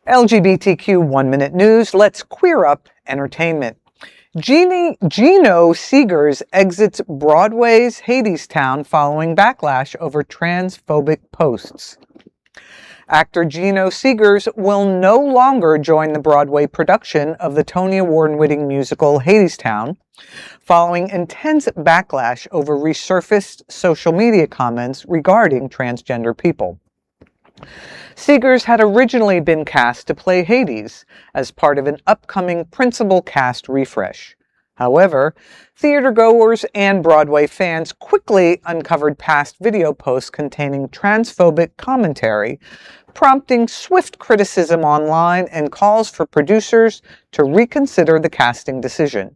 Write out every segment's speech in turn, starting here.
LGBTQ 1-Minute News. Let's queer up entertainment. Geno Segers exits Broadway's Hadestown following backlash over transphobic posts. Actor Geno Segers will no longer join the Broadway production of the Tony Award-winning musical Hadestown, following intense backlash over resurfaced social media comments regarding transgender people. Segers had originally been cast to play Hades as part of an upcoming principal cast refresh. However, theatergoers and Broadway fans quickly uncovered past video posts containing transphobic commentary, prompting swift criticism online and calls for producers to reconsider the casting decision.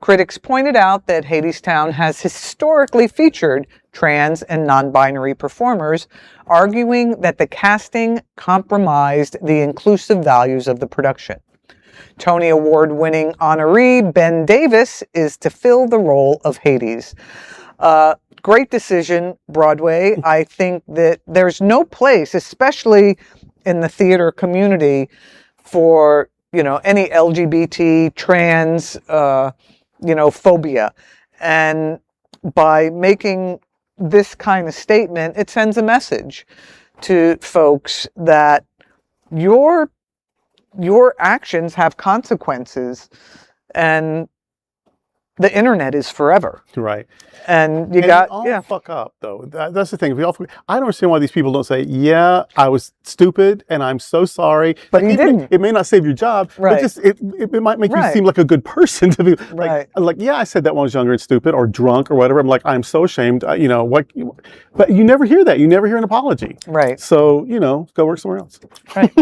Critics pointed out that Hadestown has historically featured trans and non-binary performers, arguing that the casting compromised the inclusive values of the production. Tony Award-winning honoree Ben Davis is to fill the role of Hades. Great decision, Broadway. I think that there's no place, especially in the theater community, for any LGBT, trans, phobia. And by making this kind of statement, it sends a message to folks that your actions have consequences, and the internet is forever. Right. And we all fuck up, though. That's the thing. I don't understand why these people don't say, yeah, I was stupid and I'm so sorry. But you didn't. It may not save your job, right. But just it might make you seem like a good person to be like, yeah, I said that when I was younger and stupid or drunk or whatever. I'm like, I'm so ashamed. But you never hear that. You never hear an apology. Right. So, go work somewhere else. Right.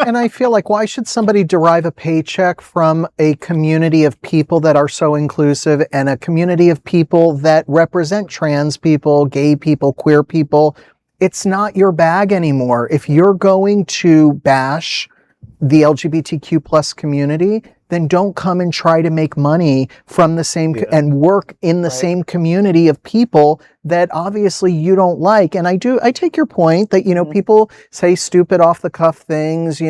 and I feel like, why should somebody derive a paycheck from a community of people that are so inclusive and a community of people that represent trans people, gay people, queer people? It's not your bag anymore. If you're going to bash the LGBTQ plus community, then don't come and try to make money from the same and work in the same community of people that obviously you don't like. And I take your point that, people say stupid off the cuff things,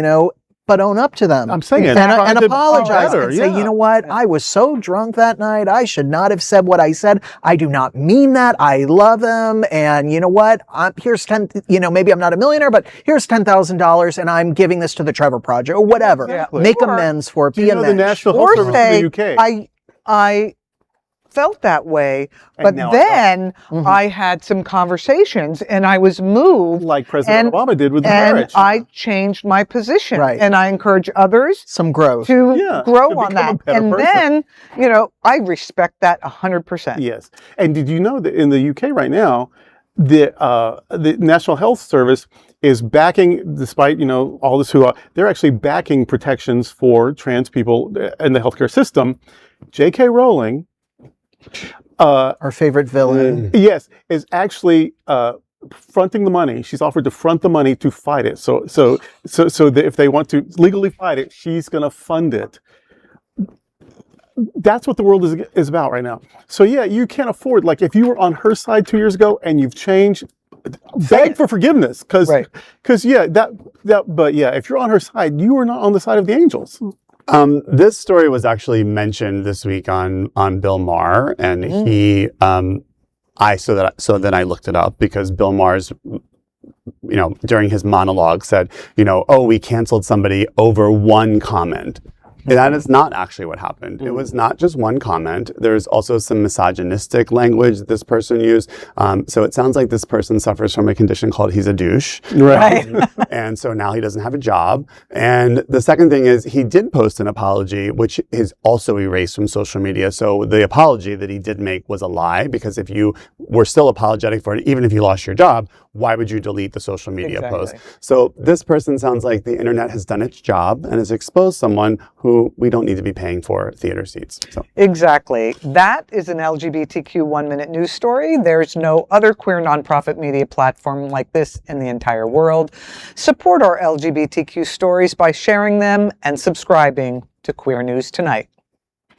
but own up to them. I'm saying and apologize and say, you know what? I was so drunk that night. I should not have said what I said. I do not mean that. I love him. And you know what? Here's maybe I'm not a millionaire, but here's $10,000 and I'm giving this to the Trevor Project or whatever. Exactly. Make amends for it. Be a the National Health Service in the UK? I felt that way, but then I had some conversations and I was moved, like President Obama did with the marriage. And I changed my position, and I encourage others some growth to grow on that. And then, I respect that 100%. Yes. And did you know that in the UK right now, the National Health Service is backing, despite all this they're actually backing protections for trans people in the healthcare system. J.K. Rowling, our favorite villain, yes, is actually fronting the money. She's offered to front the money to fight it. So that if they want to legally fight it, she's going to fund it. That's what the world is about right now. So yeah, you can't afford, like, if you were on her side 2 years ago and you've changed, beg for forgiveness, because but yeah, if you're on her side, you are not on the side of the angels. This story was actually mentioned this week on Bill Maher, and he, so then I looked it up, because Bill Maher's, during his monologue said, we canceled somebody over one comment. And that is not actually what happened. It was not just one comment. There's also some misogynistic language that this person used. So it sounds like this person suffers from a condition called he's a douche. Right. And so now he doesn't have a job. And the second thing is he did post an apology, which is also erased from social media. So the apology that he did make was a lie, because if you were still apologetic for it, even if you lost your job, why would you delete the social media post? So this person sounds like the internet has done its job and has exposed someone who we don't need to be paying for theater seats. So. Exactly. That is an LGBTQ 1-Minute News story. There's no other queer nonprofit media platform like this in the entire world. Support our LGBTQ stories by sharing them and subscribing to Queer News Tonight.